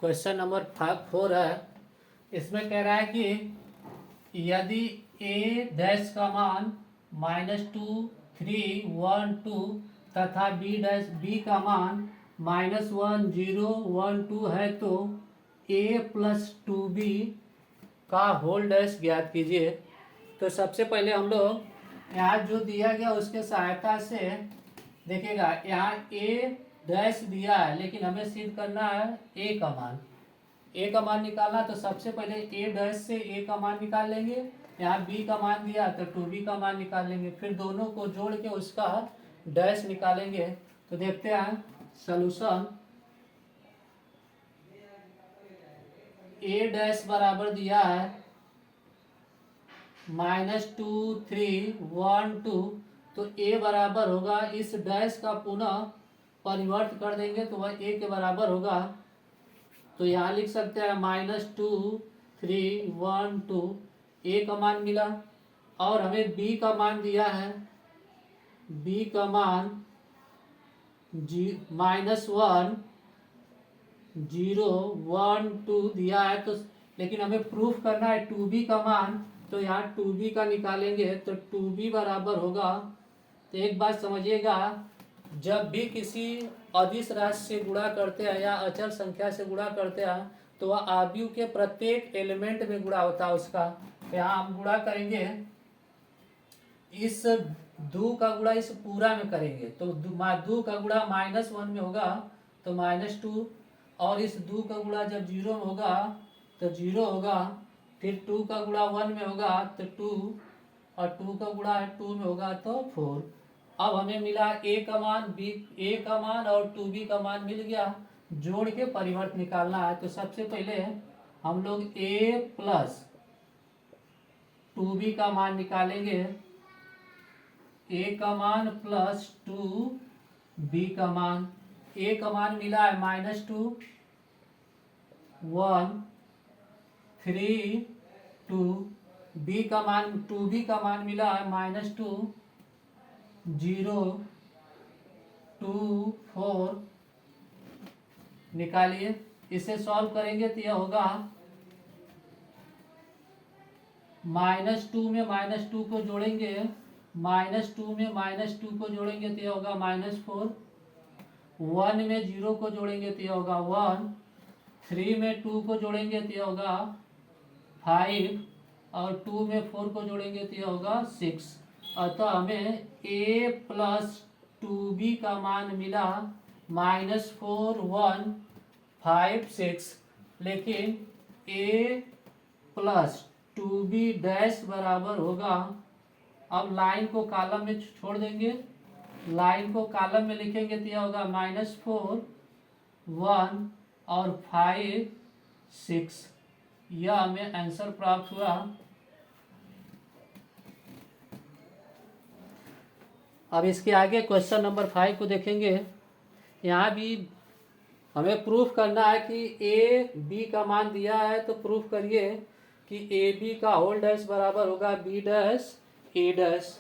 Question number 4 है। इसमें कह रहा है कि यदि ए डैश का मान -2, 3, 1, 2 तथा बी का मान -1, 0, 1, 2 है तो ए प्लस 2b का होल डैश ज्ञात कीजिए। तो सबसे पहले हम लोग यहाँ जो दिया गया उसके सहायता से देखिएगा। यहाँ ए डैश दिया है लेकिन हमें सिद्ध करना है ए का मान। ए का मान निकालना तो सबसे पहले ए डैश से ए का मान निकाल लेंगे। यहाँ बी का मान दिया तो 2b का मान निकाल लेंगे, फिर दोनों को जोड़ के उसका डैश निकालेंगे। तो देखते हैं सॉल्यूशन। ए डैश बराबर दिया है -2, 3, 1, 2। तो ए बराबर होगा, इस डैश का पुनः परिवर्त कर देंगे तो वह ए के बराबर होगा। तो यहाँ लिख सकते हैं -2, 3, 1, 2 ए का मान मिला। और हमें बी का मान दिया है, बी का मान -1, 0, 1, 2 दिया है। तो लेकिन हमें प्रूफ करना है 2b का मान, तो यहाँ 2b का निकालेंगे तो 2b बराबर होगा। तो एक बात समझिएगा, जब भी किसी अदिश राशि से गुणा करते हैं या अचल संख्या से गुणा करते हैं तो वह आव्यूह के प्रत्येक एलिमेंट में गुणा होता है उसका। तो यहाँ हम गुणा करेंगे, इस 2 का गुणा इस पूरा में करेंगे तो 2 का गुणा -1 में होगा तो -2, और इस 2 का गुणा जब 0 में होगा तो 0 होगा। फिर 2 का गुणा 1 में होगा तो 2, और 2 का गुणा 2 में होगा तो 4। अब हमें मिला ए का मान, ए का मान और 2b का मान मिल गया। जोड़ के परिवर्त निकालना है। तो सबसे पहले हम लोग ए प्लस 2b का मान निकालेंगे। ए का मान प्लस 2b का मान। ए का मान मिला है -2, 1, 3, 2। बी का मान 2b का मान मिला है -2, 0, 2, 4। निकालिए, इसे सॉल्व करेंगे तो यह होगा -2 में -2 को जोड़ेंगे, -2 में -2 को जोड़ेंगे तो यह होगा -4। 1 में 0 को जोड़ेंगे तो यह होगा 1। 3 में 2 को जोड़ेंगे तो यह होगा 5, और 2 में 4 को जोड़ेंगे तो यह होगा 6। अतः हमें a प्लस 2b का मान मिला -4, 1, 5, 6। लेकिन a प्लस 2b डैश बराबर होगा, अब लाइन को कॉलम में छोड़ देंगे, लाइन को कॉलम में लिखेंगे तो यह होगा -4, 1 और 5, 6। यह हमें आंसर प्राप्त हुआ। अब इसके आगे क्वेश्चन नंबर 5 को देखेंगे। यहाँ भी हमें प्रूफ करना है कि ए बी का मान दिया है तो प्रूफ करिए कि ए बी का होल डैश बराबर होगा बी डैश ए डैश।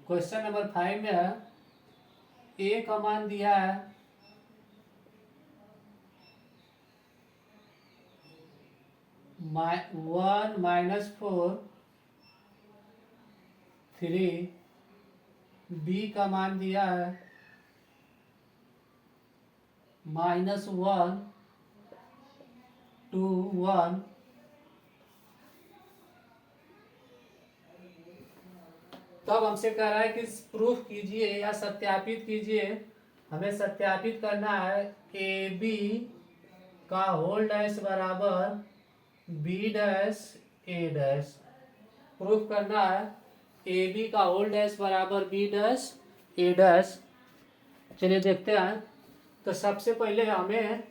क्वेश्चन नंबर 5 में है, ए का मान दिया है -1, -4, 3। बी का मान दिया है -1, 2, 1। तब हमसे कह रहा है कि प्रूफ कीजिए या सत्यापित कीजिए। हमें सत्यापित करना है ए बी का होल डैश बराबर बी डैश ए डैश। प्रूफ करना है ए बी का होल डैश बराबर बी डैश ए डैश। चलिए देखते हैं। तो सबसे पहले हमें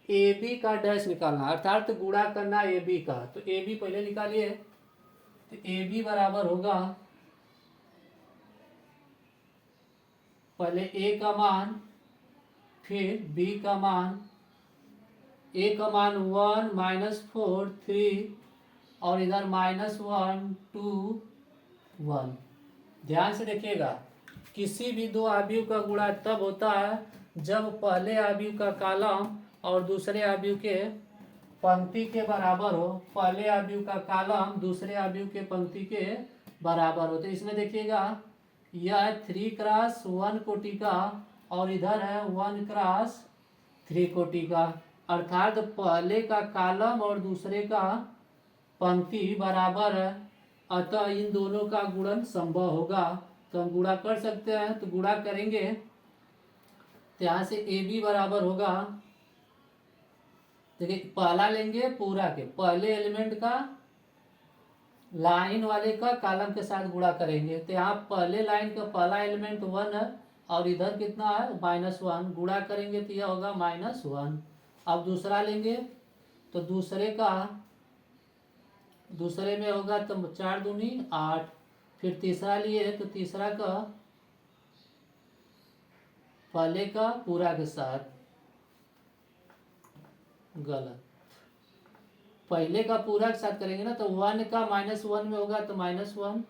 ए बी का डैश निकालना, अर्थात गुणा करना ए बी का। तो ए बी पहले निकालिए, तो ए बी बराबर होगा पहले ए का मान, फिर बी का मान। ए का मान 1 -4 3 और इधर -1 2 1। ध्यान से देखिएगा, किसी भी दो आव्यूह का गुणा तब होता है जब पहले आव्यूह का कॉलम और दूसरे आव्यूह के पंक्ति के बराबर हो। पहले आव्यूह का कॉलम दूसरे आव्यूह के पंक्ति के बराबर हो। तो इसमें देखिएगा, यह 3x1 कोटि का और इधर है 1x3 कोटि का, अर्थात पहले का कॉलम और दूसरे का पंक्ति बराबर है, अतः इन दोनों का गुणन संभव होगा। तो हम गुणा कर सकते हैं, तो गुणा करेंगे तो यहाँ से ए बी बराबर होगा, देखिए पहला लेंगे पूरा के पहले एलिमेंट का लाइन वाले का कॉलम के साथ गुणा करेंगे। तो यहाँ पहले लाइन का पहला एलिमेंट 1 है और इधर कितना है -1, गुणा करेंगे तो यह होगा -1। अब दूसरा लेंगे तो दूसरे में होगा तो 4 दूनी 8। फिर तीसरा लिए तो तीसरा का पहले का पूरा के साथ, गलत, पहले का पूरा के साथ करेंगे ना, तो 1 का -1 में होगा तो -1।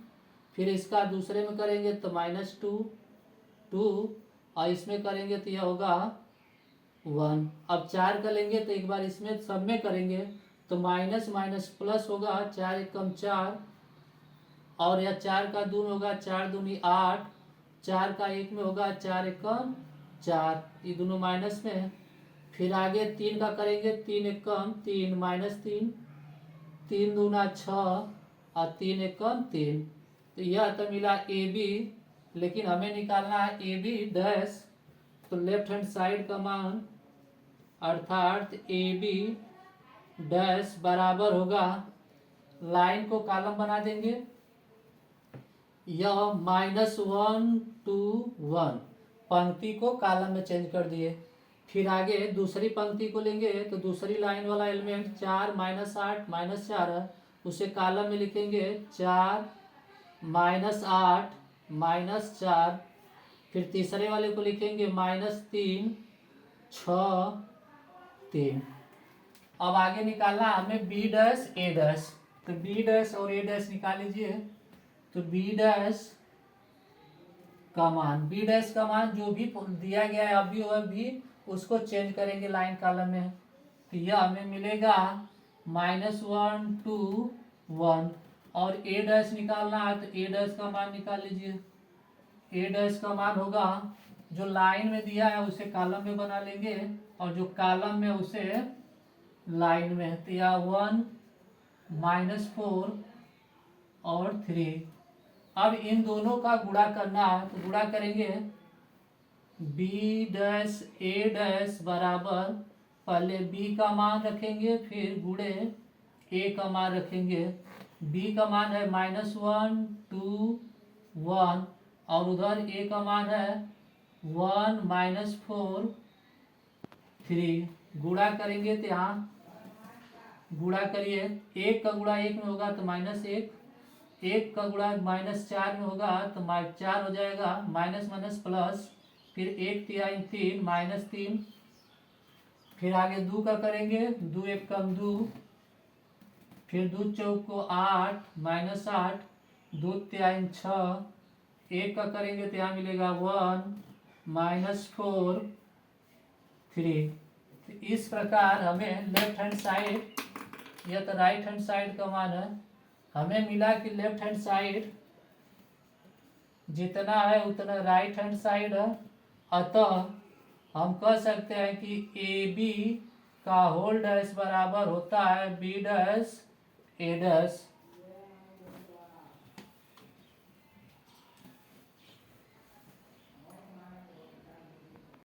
फिर इसका दूसरे में करेंगे तो -2 और इसमें करेंगे तो यह होगा 1। अब 4 का लेंगे तो एक बार इसमें सब में करेंगे तो माइनस माइनस प्लस होगा, 4 एकम 4 और यह 4 का 2 में होगा 4 दूनी 8, 4 का 1 में होगा 4 एकम 4, ये दोनों माइनस में है। फिर आगे 3 का करेंगे, 3 एकम 3 -3, 3 दूना 6 और 3 एकम 3। तो यह तो मिला ए बी, लेकिन हमें निकालना है ए बी डैश। तो लेफ्ट हैंड साइड का मान अर्थात ए बी डैश बराबर होगा, लाइन को कॉलम बना देंगे, यह -1 2 1, पंक्ति को कॉलम में चेंज कर दिए। फिर आगे दूसरी पंक्ति को लेंगे तो दूसरी लाइन वाला एलिमेंट 4 -8 -4 है, उसे कॉलम में लिखेंगे 4 -8 -4। फिर तीसरे वाले को लिखेंगे -3 6 3। अब आगे निकालना हमें बी डैश ए डैश, तो बी डैश और ए डैश निकाल लीजिए। तो बी डैश का मान जो भी दिया गया है अभी वह भी उसको चेंज करेंगे लाइन कॉलम में, तो यह हमें मिलेगा -1 2 1। और ए डैश निकालना है तो ए डैश का मान निकाल लीजिए। ए डैश का मान होगा, जो लाइन में दिया है उसे कॉलम में बना लेंगे और जो कॉलम में उसे लाइन में, तो यह 1 -4 और 3। अब इन दोनों का गुणा करना है, तो गुणा करेंगे बी डैश ए डैश बराबर, पहले बी का मान रखेंगे फिर गुणे ए का मान रखेंगे। बी का मान है -1 2 1 और उधर ए का मान है 1 -4 3। गुणा करेंगे तो यहाँ गुणा करिए, 1 का गुणा 1 में होगा तो -1, 1 का गुणा -4 में होगा तो -4 हो जाएगा, माइनस माइनस प्लस, फिर 1 3 3 -3। फिर आगे 2 का करेंगे, 2 1 कम 2, फिर 2 चौक को 8 -8, 2 3 6, 1 का करेंगे तो यहाँ मिलेगा 1 -4 3। तो इस प्रकार हमें लेफ्ट हैंड साइड, यह तो राइट हैंड साइड का मान है, हमें मिला कि लेफ्ट हैंड साइड जितना है उतना राइट हैंड साइड है, अतः हम कह सकते हैं कि ए बी का होल डैश बराबर होता है बी डैश ए डैश।